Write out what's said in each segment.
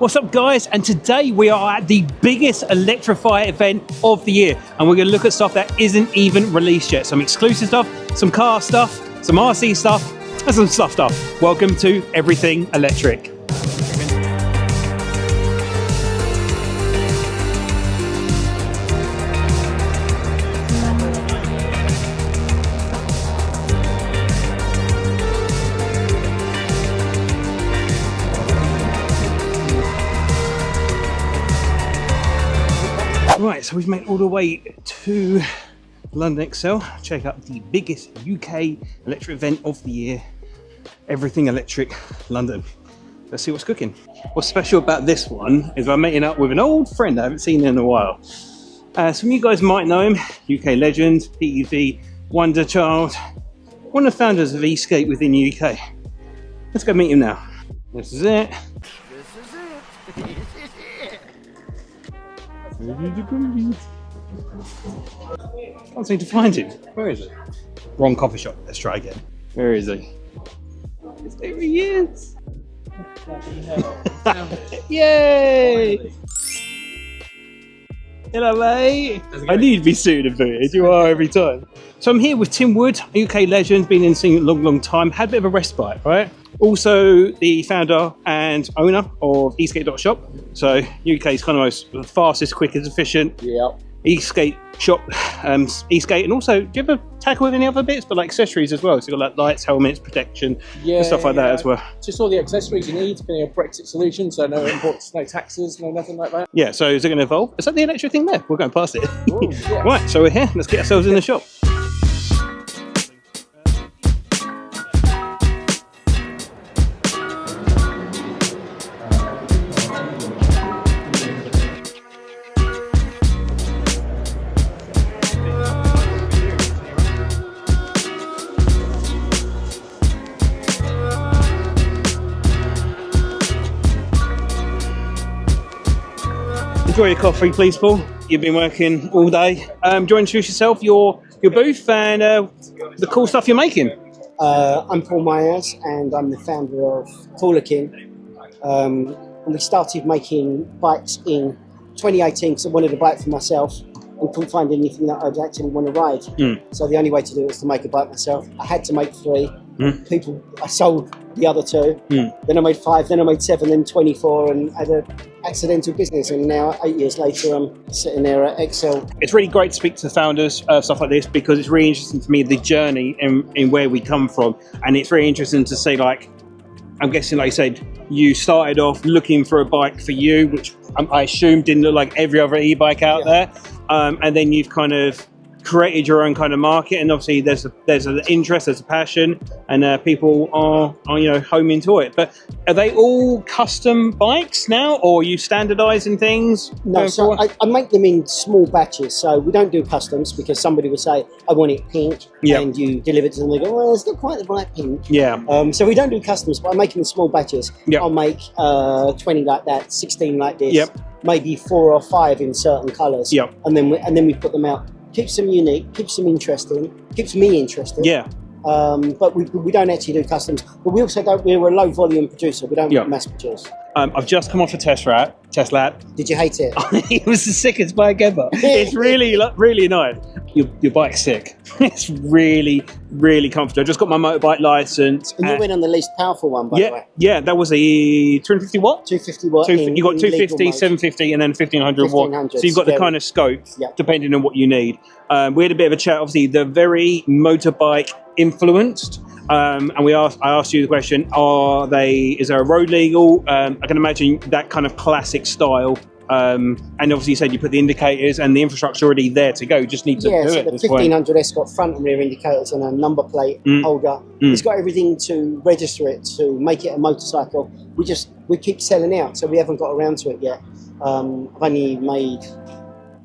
What's up guys, and today we are at the biggest electrify event of the year, and we're going to look at stuff that isn't even released yet. Some exclusive stuff, some car stuff, some RC stuff, and some stuff. Welcome to Everything Electric. Right, so we've made all the way to London Excel. Check out the biggest UK electric event of the year, Everything Electric London. Let's see what's cooking. What's special about this one is I'm meeting up with an old friend I haven't seen in a while. Some of you guys might know him, UK legend, PEV wonder child, one of the founders of e-skate within the UK. Let's go meet him now. This is it. Can't seem to find him. Where is he? Wrong coffee shop. Let's try again. Where is he? There he is. Yay! Hello, mate. I knew you'd be suited and booted. You are every time. So I'm here with Tim Wood, UK legend, been in the scene a long time. Had a bit of a respite, right? Also the founder and owner of e-skate.shop. So UK's kind of most fastest, quickest, efficient e-skate shop, e-skate. And also, do you ever tackle with any other bits, but like accessories as well? So you've got like lights, helmets, protection, and stuff like that as well. Just all the accessories you need, depending on Brexit solution. So no imports, no taxes, no nothing like that. Yeah, so is it going to evolve? Is that the electric thing there? We're going past it. Ooh, yeah. Right, so we're here. Let's get ourselves in the shop. Enjoy your coffee, please, Paul. You've been working all day. Do you want to introduce yourself, your booth, and the cool stuff you're making? I'm Paul Myers, and I'm the founder of Paulin. And we started making bikes in 2018 because I wanted a bike for myself and couldn't find anything that I'd actually want to ride. So the only way to do it was to make a bike myself. I had to make 3. I sold the other 2. Then I made 5, then I made 7, then 24, and had an accidental business. And now, 8 years later, I'm sitting there at Excel. It's really great to speak to the founders of stuff like this, because it's really interesting to me, the journey in where we come from. And it's really interesting to say, like, I'm guessing, like you said, you started off looking for a bike for you, which I assume didn't look like every other e-bike out there. And then you've kind of created your own kind of market, and obviously there's an interest, there's a passion, and people are home into it. But are they all custom bikes now, or are you standardizing things? No, so I make them in small batches. So we don't do customs, because somebody would say, I want it pink, and you deliver it to them, they go, well, it's not quite the right pink. So we don't do customs, but I make them in small batches. I'll make 20 like that, 16 like this, maybe 4 or 5 in certain colours, and then we put them out. Keeps them unique, keeps them interesting, keeps me interested. But we don't actually do customs. But we also don't. We're a low volume producer. We don't mass produce. I've just come off a test lap. Did you hate it? It was the sickest bike ever. It's really nice. Your bike's sick. It's really comfortable. I just got my motorbike license. And you went on the least powerful one, by the way. Yeah, that was a 250 watt? 250 watt. You got 250, 750, and then 1500 watt. So you've got the kind of scope, depending on what you need. We had a bit of a chat. Obviously, they're very motorbike influenced. And I asked you the question: is there a road legal? I can imagine that kind of classic style. And obviously, you said you put the indicators and the infrastructure already there to go. You just need to do it. Yeah, so the 1500S got front and rear indicators and a number plate holder. It's got everything to register it, to make it a motorcycle. We keep selling out, so we haven't got around to it yet. I've only made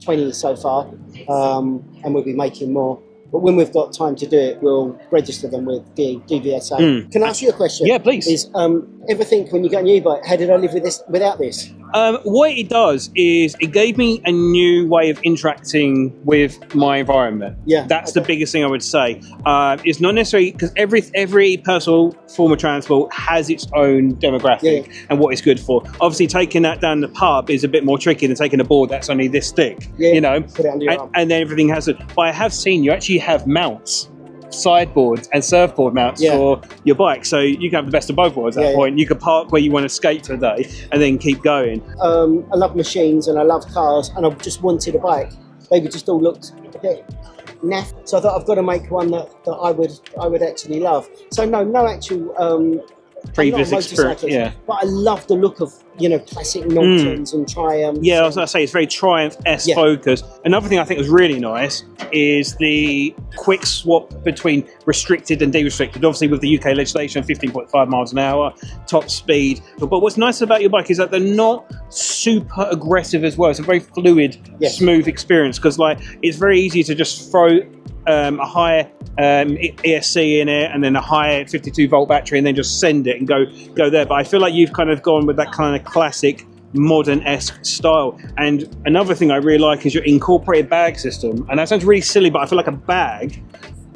20 so far, and we'll be making more. But when we've got time to do it, we'll register them with the DVSA. Can I ask you a question? Yeah, please. ever think when you got a new bike, how did I live with this without this? What it does is it gave me a new way of interacting with my environment. Yeah, that's the biggest thing I would say. It's not necessarily because every personal form of transport has its own demographic and what it's good for. Obviously, taking that down the pub is a bit more tricky than taking a board that's only this thick. You know, put it under your arm. And then everything has it. But I have seen you actually have mounts. Sideboards and surfboard mounts for your bike, so you can have the best of both worlds at that point. You can park where you want to skate for the day and then keep going. I love machines and I love cars, and I just wanted a bike. They just all looked a bit naff, so I thought I've got to make one that I would actually love. So no actual previous experience, but I love the look of classic Nortons and Triumphs. Yeah, I was going to say it's very Triumph-esque focus. Another thing I think was really nice is the quick swap between restricted and de-restricted. Obviously, with the UK legislation, 15.5 miles an hour, top speed. But what's nice about your bike is that they're not super aggressive as well. It's a very fluid, smooth experience because it's very easy to just throw a high ESC in it and then a high 52 volt battery and then just send it and go there. But I feel like you've kind of gone with that kind of classic modern-esque style. And another thing I really like is your incorporated bag system. And that sounds really silly, but I feel like a bag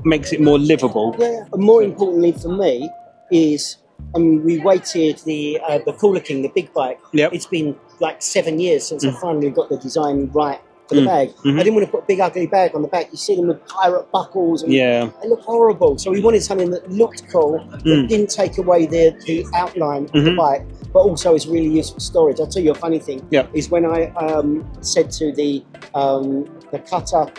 makes it more livable. Yeah, and more importantly for me is we waited the Cooler King, the big bike. It's been like 7 years since I finally got the design right for the bag. I didn't want to put a big ugly bag on the back. You see them with pirate buckles and they look horrible. So we wanted something that looked cool, that didn't take away the outline of the bike, but also is really useful for storage. I'll tell you a funny thing is when I said to the cutter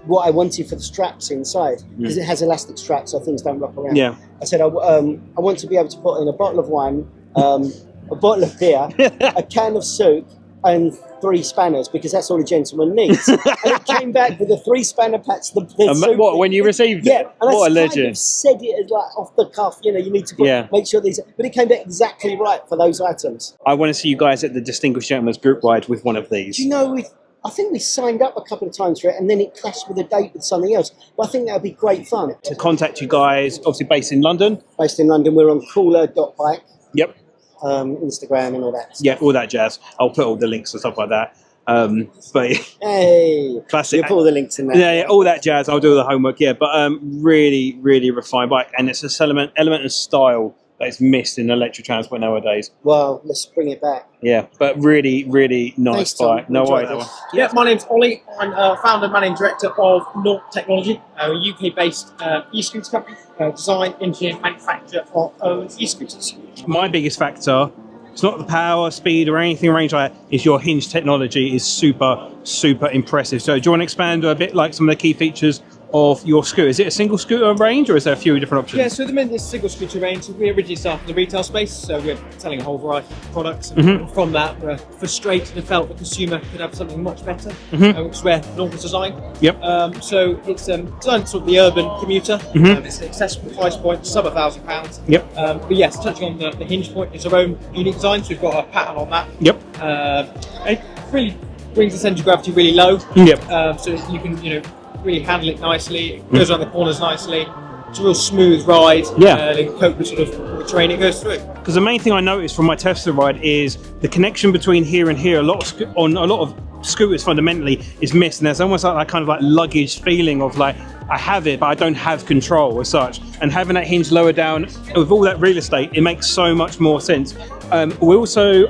what I wanted for the straps inside, because it has elastic straps so things don't rock around. I said I want to be able to put in a bottle of wine, a bottle of beer, a can of soup, and 3 spanners, because that's all a gentleman needs. And it came back with a 3 spanner patch. What, when you received it? Yeah, and what I a legend. Kind of said it as off the cuff, you need to make sure these, but it came back exactly right for those items. I want to see you guys at the Distinguished Gentleman's Group Ride with one of these. Do you know, I think we signed up a couple of times for it and then it clashed with a date with something else. But I think that would be great fun. To contact you guys, obviously based in London. Based in London, we're on cooler.bike. Yep. Instagram and all that stuff. Yeah, all that jazz. I'll put all the links and stuff like that. But hey, classic. You put all the links in there. Yeah, all that jazz. I'll do the homework. Yeah, but really, really refined bike, and it's a element of style that is missed in electric transport nowadays. Well, let's bring it back. Yeah, but really, really nice bike. No worries. Yeah, my name's Ollie. I'm founder and managing director of Nought Technology, a UK-based e-scooter company. Design, engineer, manufacture our own e-scooters. My biggest factor, it's not the power, speed, or anything range like that, is your hinge technology is super, super impressive. So do you want to expand a bit like some of the key features of your scooter? Is it a single scooter range or is there a few different options? Yeah, so at the minute it's a single scooter range. We originally started in the retail space, so we're selling a whole variety of products. And from that, we're frustrated and felt the consumer could have something much better, which is where Nought was designed. So it's designed sort of the urban commuter. It's an accessible price point, sub £1,000. But yes, touching on the hinge point, it's our own unique design, so we've got a pattern on that. It really brings the centre of gravity really low. So you can, really handle it nicely. It goes around the corners nicely. It's a real smooth ride. And cope with sort of the terrain it goes through. Because the main thing I noticed from my Tesla ride is the connection between here and here. On a lot of scooters, fundamentally, is missed, and there's almost like that kind of like luggage feeling of like I have it, but I don't have control as such. And having that hinge lower down with all that real estate, it makes so much more sense. We'll do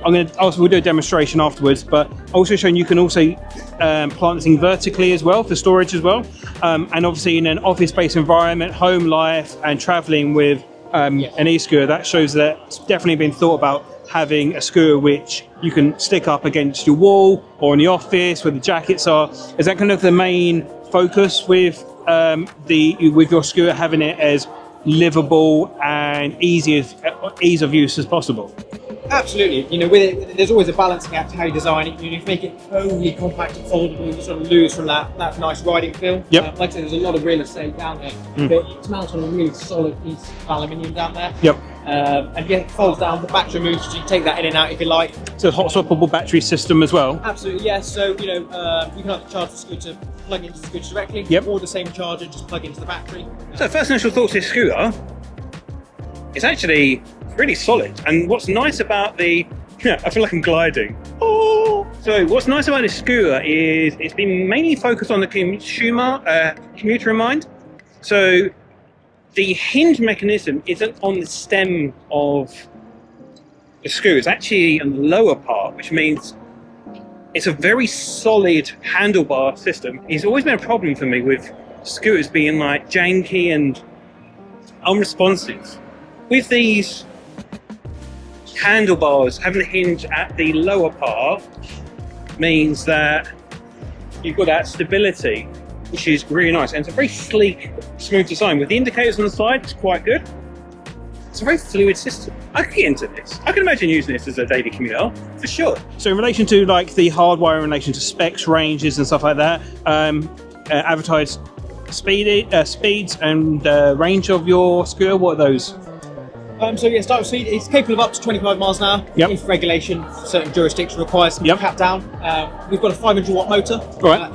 a demonstration afterwards, but also showing you can also plant this thing vertically as well for storage as well. And obviously in an office-based environment, home life, and traveling with an e-scooter, that shows that it's definitely been thought about having a scooter which you can stick up against your wall or in the office where the jackets are. Is that kind of the main focus with your scooter, having it as livable and ease of use as possible? Absolutely. With it, there's always a balancing act to how you design it. If you make it only compact and foldable, you sort of lose from that nice riding feel. Like I said, there's a lot of real estate down there. But it's mounted on a really solid piece of aluminium down there. And it folds down, the battery moves, so you can take that in and out if you like. So a hot swappable battery system as well? Absolutely, yes. So, you can either charge the scooter, plug into the scooter directly, or the same charger, just plug into the battery. So first initial thoughts of this scooter, it's actually really solid. And what's nice about I feel like I'm gliding. Oh! So what's nice about this scooter is it's been mainly focused on the commuter in mind. So the hinge mechanism isn't on the stem of the scooter, it's actually on the lower part, which means it's a very solid handlebar system. It's always been a problem for me with scooters being like janky and unresponsive. With these handlebars having a hinge at the lower part means that you've got that stability, which is really nice. And it's a very sleek, smooth design. With the indicators on the side, it's quite good. It's a very fluid system. I could get into this. I can imagine using this as a daily commuter, for sure. So in relation to like the hardware, in relation to specs, ranges and stuff like that, advertised speeds and range of your scooter, what are those? So yeah, start with speed. It's capable of up to 25 miles an hour. Yep. If regulation, certain jurisdiction requires some cap down. We've got a 500 watt motor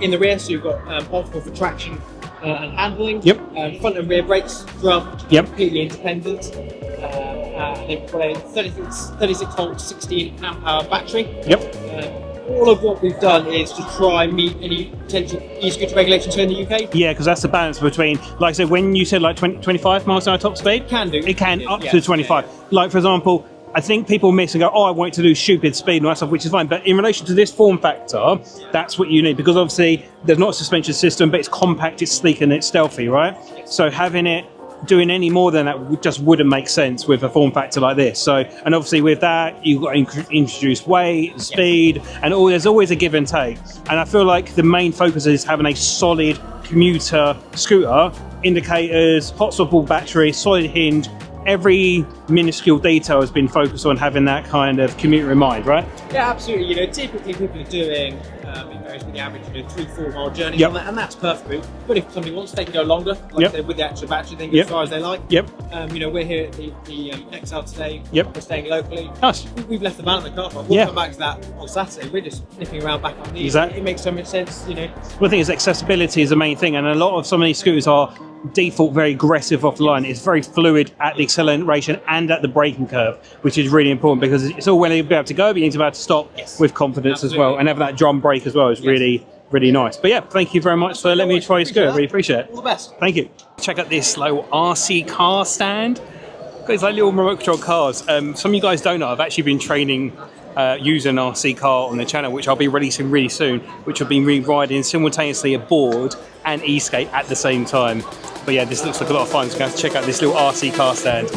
in the rear, so you've got optimal for traction and handling. Yep. Front and rear brakes, drum, completely independent. And then we've got a 36 volt, 16 amp hour battery. Yep. All of what we've done is to try and meet any potential e-scooter regulations here in the UK. Yeah, because that's the balance between, like I said, when you said like 25 miles an hour top speed, it can up to 25. Like for example, I think people miss and go, oh, I want it to do stupid speed and all that stuff, which is fine. But in relation to this form factor, that's what you need, because obviously there's not a suspension system, but it's compact, it's sleek, and it's stealthy, right? So having it doing any more than that just wouldn't make sense with a form factor like this. So, and obviously with that, you've got to introduce weight, speed, and there's always a give and take. And I feel like the main focus is having a solid commuter scooter, indicators, hot swappable battery, solid hinge. Every minuscule detail has been focused on having that kind of commuter in mind, right? Yeah, absolutely. You know, typically people are doing it varies with the average, 3-4 mile journeys on that, and that's perfect. But if somebody wants, they can go longer, like I said, with the actual battery, they can go as far as they like. You know, we're here at the XL today. We're staying locally. Nice. We've left the van at the car park. We'll come back to that on Saturday. We're just nipping around back on these. Exactly. It makes so much sense, you know. Well, the thing is, accessibility is the main thing, and a lot of some of these scooters are default very aggressive off the line. It's very fluid at the acceleration and at the braking curve, which is really important, because it's all well to be able to go, but you need to be able to stop with confidence as well, and have that drum brake as well is really nice. But yeah, thank you very much for letting me try your scooter. Really appreciate it. All the best. Thank you. Check out this little RC car stand. Got these like little remote control cars. Some of you guys don't know, I've actually been training using an RC car on the channel, which I'll be releasing really soon, which will be riding simultaneously a board and e-skate at the same time. But yeah, this looks like a lot of fun, so I'm going to check out this little RC car stand.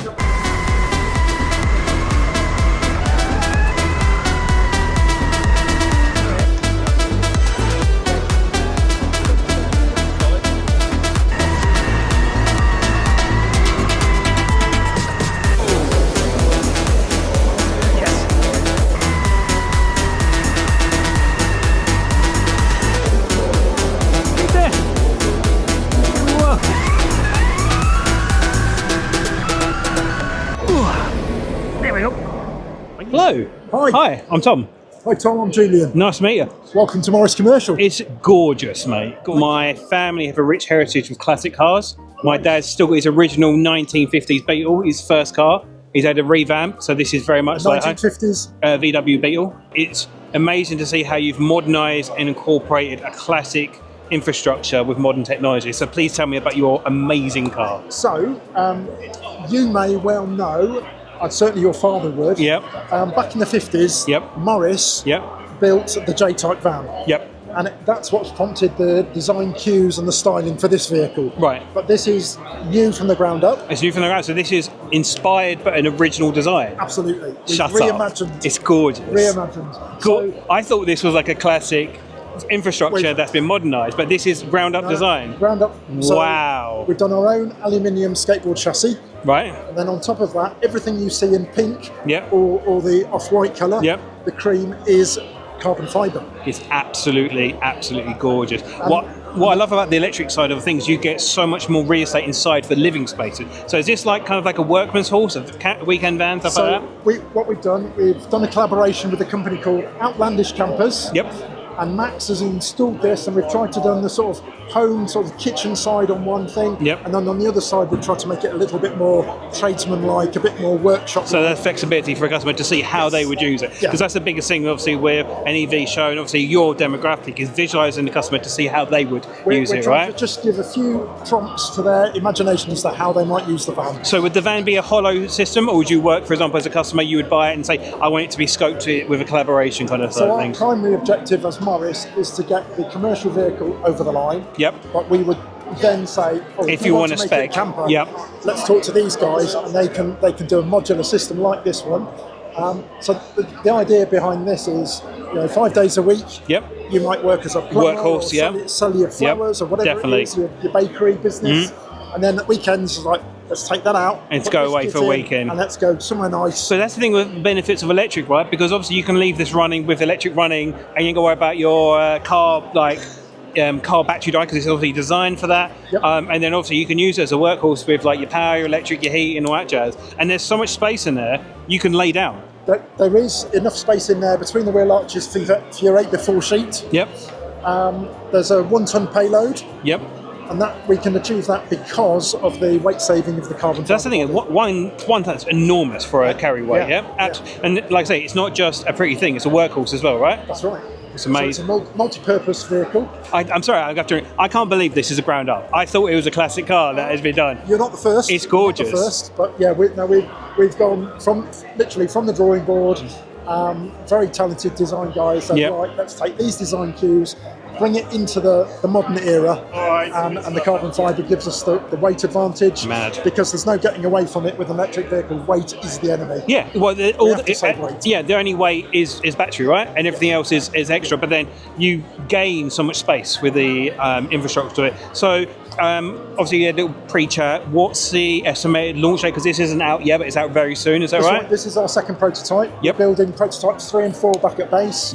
Hello. Hi, I'm Tom. Hi Tom, I'm Julian. Nice to meet you. Welcome to Morris Commercial. It's gorgeous, mate. My family have a rich heritage of classic cars. My dad's still got his original 1950s Beetle, his first car. He's had a revamp, so this is very much 1950s? Like VW Beetle. It's amazing to see how you've modernised and incorporated a classic infrastructure with modern technology. So please tell me about your amazing car. So, you may well know, certainly your father would. Back in the 50s, Morris built the J-type van. And that's what's prompted the design cues and the styling for this vehicle. Right. But this is new from the ground up. It's new from the ground up, so this is inspired but an original design. Absolutely. Shut reimagined. Up. It's gorgeous. Reimagined. Cool. So, I thought this was like a classic infrastructure that's been modernised, but this is ground up design. Ground up. So wow. We've done our own aluminium skateboard chassis. Right. And then on top of that, everything you see in pink or the off-white colour, the cream is carbon fibre. It's absolutely gorgeous. What I love about the electric side of things, you get so much more real estate inside for living spaces. So is this like kind of like a workman's horse, a weekend van, stuff like that? What we've done a collaboration with a company called Outlandish Campers. And Max has installed this, and we've tried to do the sort of home, sort of kitchen side on one thing, and then on the other side we've tried to make it a little bit more tradesman-like, a bit more workshop. So there's flexibility for a customer to see how they would use it, because that's the biggest thing. Obviously, with an EV show, and obviously your demographic is visualising the customer to see how they would use it, right? To just give a few prompts to their imagination as to how they might use the van. So would the van be a hollow system, or would you work, for example, as a customer, you would buy it and say, I want it to be scoped with a collaboration kind of thing? So our primary objective as Morris is to get the commercial vehicle over the line. But we would then say, if you want to spec, camper, let's talk to these guys, and they can do a modular system like this one. So the idea behind this is, 5 days a week. You might work as a plumber, workhorse, or sell your flowers, or whatever it is, your bakery business. And then at weekends, like, let's take that out. And to go away for a weekend. And let's go somewhere nice. So that's the thing with benefits of electric, right? Because obviously you can leave this running with electric running, and you ain't got to worry about your car battery die, because it's obviously designed for that. And then obviously you can use it as a workhorse with like your power, your electric, your heat, and all that jazz. And there's so much space in there you can lay down. There is enough space in there between the wheel arches for your 8x4 sheet. There's a 1 ton payload. And that we can achieve that because of the weight saving of the carbon. So that's the thing. One ton's enormous for a carry weight. And like I say, it's not just a pretty thing; it's a workhorse as well, right? That's right. It's amazing. So it's a multi-purpose vehicle. I'm sorry, I can't believe this is a ground up. I thought it was a classic car that has been done. You're not the first. It's gorgeous. Not the first, but yeah, we've gone from the drawing board. Very talented design guys. So right, let's take these design cues, bring it into the modern era, and the carbon fibre gives us the weight advantage. Mad. Because there's no getting away from it with an electric vehicle. Weight is the enemy. Well, weight. The only weight is battery, right? And everything else is extra. But then you gain so much space with the infrastructure to it. So obviously, a little pre-chat. What's the estimated launch date? Because this isn't out yet, but it's out very soon. Is that right? This is our second prototype. We're building prototypes 3 and 4 back at base.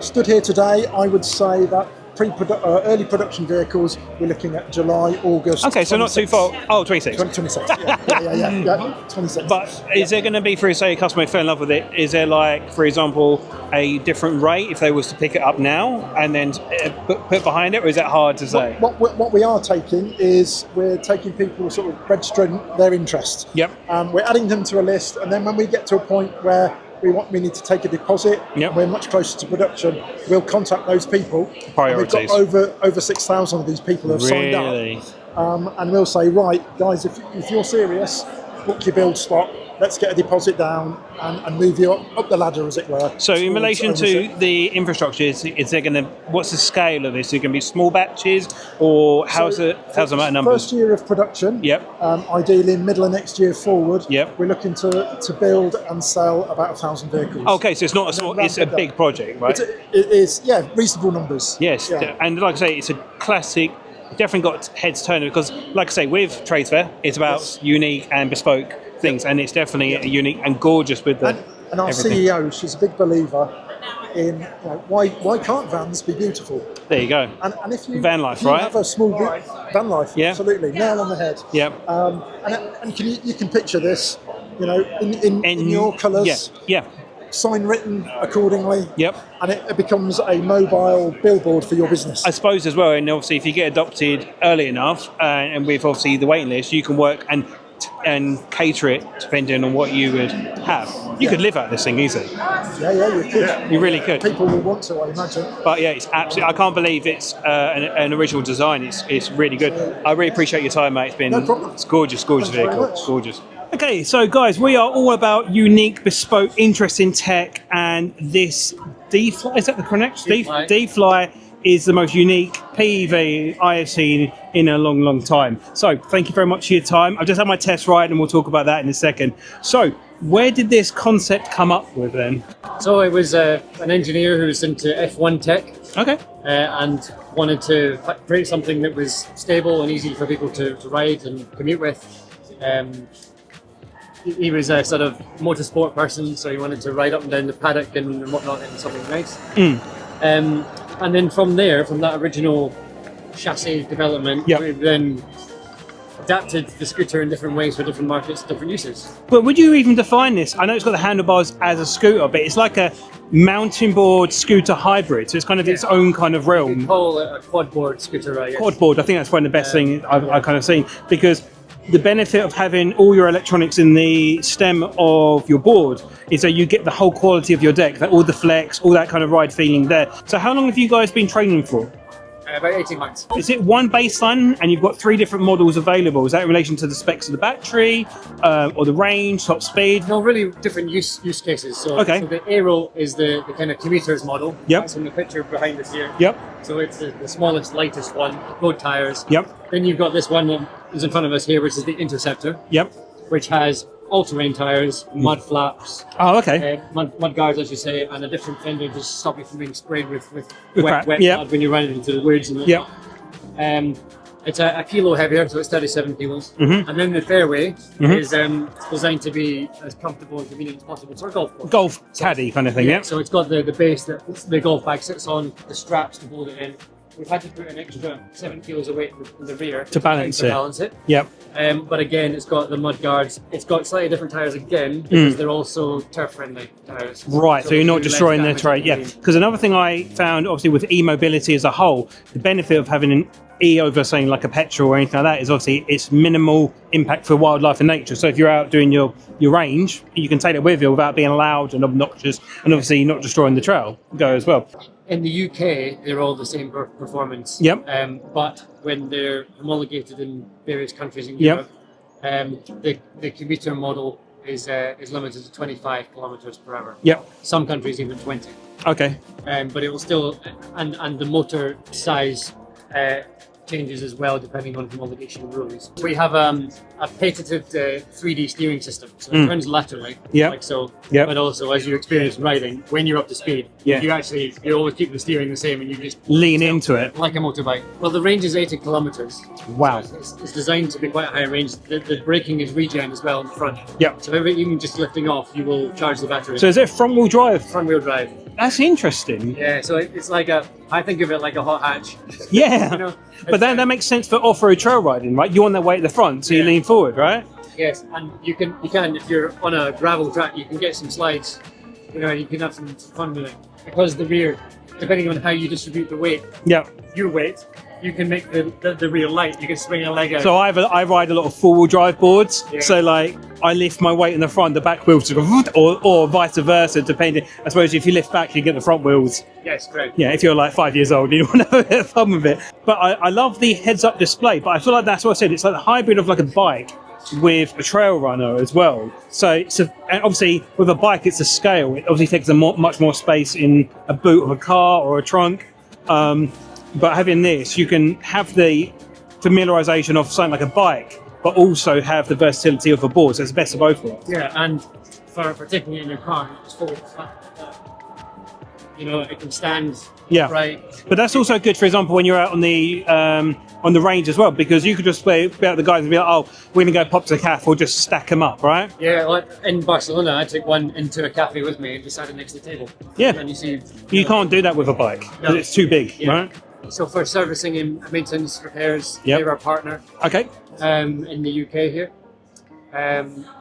Stood here today, I would say that early production vehicles, we're looking at July, August. Okay, so not too far. Oh, 26. 26, yeah, 26. But is there going to be, for say, a customer who fell in love with it, is there like, for example, a different rate if they was to pick it up now and then put behind it, or is that hard to say? What we are taking is we're taking people sort of registering their interest. We're adding them to a list, and then when we get to a point where we need to take a deposit, we're much closer to production, we'll contact those people. Priorities. We've got over 6,000 of these people who have signed up. And we'll say, right, guys, if you're serious, book your build slot, let's get a deposit down and move you up the ladder, as it were. So in relation to the infrastructure, is there going to, what's the scale of this? Is it going to be small batches, or how's the amount of numbers? First year of production, ideally middle of next year forward, we're looking to build and sell about 1,000 vehicles. Okay, so it's not a small, it's a big project, right? It is, reasonable numbers. Yes, and like I say, it's a classic. Definitely got heads turning, because like I say, with Trade Fair, it's about unique and bespoke things, and it's definitely unique and gorgeous with the and our everything. CEO, she's a big believer in why can't vans be beautiful? There you go. And if you van life, if you right? have a small van life, absolutely, nail on the head. And you can picture this, in your colours. Sign written accordingly. And it becomes a mobile billboard for your business. I suppose as well, and obviously if you get adopted early enough, and with obviously the waiting list, you can work and cater it depending on what you would have. You could live out this thing easily. You could. You really could. People will want to, I imagine. But yeah, it's absolutely. I can't believe it's an original design. It's really good. I really appreciate your time, mate. It's been it's gorgeous vehicle. It's gorgeous. Okay, so guys, we are all about unique, bespoke, interesting tech, and this D-Fly, is that the correct? D-Fly is the most unique PEV I have seen in a long, long time. So thank you very much for your time. I've just had my test ride, and we'll talk about that in a second. So where did this concept come up with then? So I was an engineer who was into F1 tech. Okay. And wanted to create something that was stable and easy for people to ride and commute with. He was a sort of motorsport person, so he wanted to ride up and down the paddock and whatnot in something nice. And then from that original chassis development, we've then adapted the scooter in different ways for different markets, different uses. But would you even define this? I know it's got the handlebars as a scooter, but it's like a mountain board scooter hybrid. So it's kind of its own kind of realm. You call it a quadboard scooter, I guess. Quadboard, I think that's one of the best things I've kind of seen, because the benefit of having all your electronics in the stem of your board is that you get the whole quality of your deck, that all the flex, all that kind of ride feeling there. So how long have you guys been training for? About 18 months. Is it one baseline and you've got 3 different models available? Is that in relation to the specs of the battery or the range, top speed? No, really different use cases. So, okay. So the Aero is the kind of commuter's model. Yep. That's in the picture behind us here. Yep. So it's the smallest, lightest one, road tires. Yep. Then you've got this one that is in front of us here, which is the Interceptor. Yep. Which has all-terrain tires, mud flaps. Oh, okay. Mud guards, as you say, and a different fender to stop you from being sprayed with crap. wet Yep. mud when you run it into the woods. Yep. It's a kilo heavier, so it's 37 kilos. Mm-hmm. And then the fairway is designed to be as comfortable and convenient as possible. It's a golf course. Golf caddy kind of thing, yeah. So it's got the base that the golf bag sits on, the straps to hold it in. We've had to put an extra 7 kilos of weight in the rear to balance it. Yep. But again, it's got the mud guards. It's got slightly different tires again because they're also turf-friendly tires. Right, so you're not destroying their trail. Yeah, because another thing I found, obviously, with e-mobility as a whole, the benefit of having an E over something like a petrol or anything like that is obviously it's minimal impact for wildlife and nature. So if you're out doing your range, you can take it with you without being loud and obnoxious, and obviously not destroying the trail. Go as well. In the UK, they're all the same performance. Yep. But when they're homologated in various countries in Europe, the commuter model is limited to 25 kilometers per hour. Yep. Some countries even 20. Okay. But it will still, and the motor size changes as well depending on homologation rules. We have a patented 3D steering system, so it turns laterally, like so. But also, as you experience riding, when you're up to speed, you always keep the steering the same, and you just lean into it like a motorbike. Well, the range is 80 kilometers. Wow. So it's designed to be quite a high range. The braking is regen as well in the front. Yep. So even just lifting off, you will charge the battery. So is it front wheel drive? Front wheel drive. That's interesting. Yeah. So it's like I think of it like a hot hatch. Yeah. You know? But that makes sense for off-road trail riding, right? You want that weight at the front, so you lean forward, right? Yes, and you can if you're on a gravel track, you can get some slides. You know, you can have some fun with it because the rear, depending on how you distribute the weight, your weight, you can make the rear light. You can swing a leg out. So I ride a lot of four-wheel drive boards. Yeah. So like I lift my weight in the front, the back wheels to go, or vice versa, depending. I suppose if you lift back, you get the front wheels. Yes, correct. Yeah, if you're like 5 years old, you want to have a bit of fun with it. But I love the heads-up display. But I feel like that's what I said. It's like a hybrid of like a bike with a trail runner as well. So and obviously with a bike, it's a scale. It obviously takes much more space in a boot of a car or a trunk. But having this, you can have the familiarization of something like a bike, but also have the versatility of a board. So it's the best of both worlds. Yeah, and for taking it in your car, it's fully flat. You know, it can stand right. But that's also good, for example, when you're out on the range as well, because you could just be out the guys and be like, oh, we're going to go pop to the cafe or just stack them up, right? Yeah, like in Barcelona, I took one into a cafe with me and just sat it next to the table. Yeah. And you can't do that with a bike because it's too big, right? So for servicing and maintenance repairs, they're our partner. Okay. In the UK here.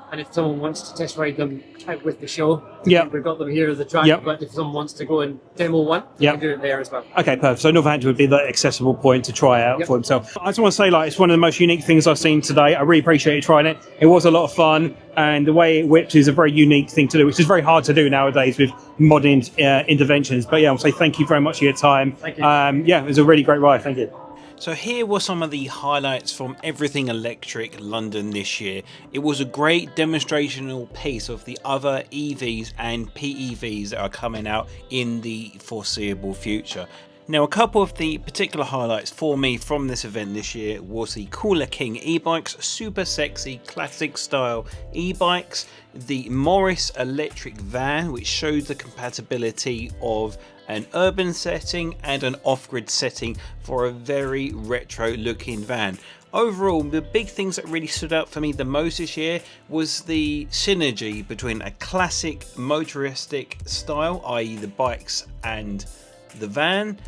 And if someone wants to test ride them out with the show, we've got them here at the track. But if someone wants to go and demo one, they can do it there as well. Okay, perfect. So Northampton would be the accessible point to try out for himself. I just want to say, like, it's one of the most unique things I've seen today. I really appreciate you trying it. It was a lot of fun, and the way it whips is a very unique thing to do, which is very hard to do nowadays with modern interventions. But yeah, I'll say thank you very much for your time. Thank you. It was a really great ride. Thank you. So here were some of the highlights from Everything Electric London this year. It was a great demonstrational piece of the other EVs and PEVs that are coming out in the foreseeable future. Now, a couple of the particular highlights for me from this event this year was the Cooler King e-bikes, super sexy classic style e-bikes, the Morris electric van, which showed the compatibility of an urban setting and an off-grid setting for a very retro looking van. Overall, the big things that really stood out for me the most this year was the synergy between a classic motoristic style, i.e. the bikes and the van,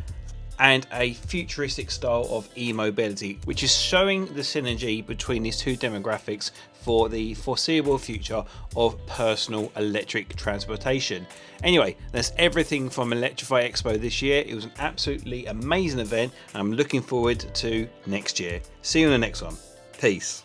and a futuristic style of e-mobility, which is showing the synergy between these two demographics for the foreseeable future of personal electric transportation. Anyway, that's everything from Electrify Expo this year. It was an absolutely amazing event. I'm looking forward to next year. See you in the next one. Peace.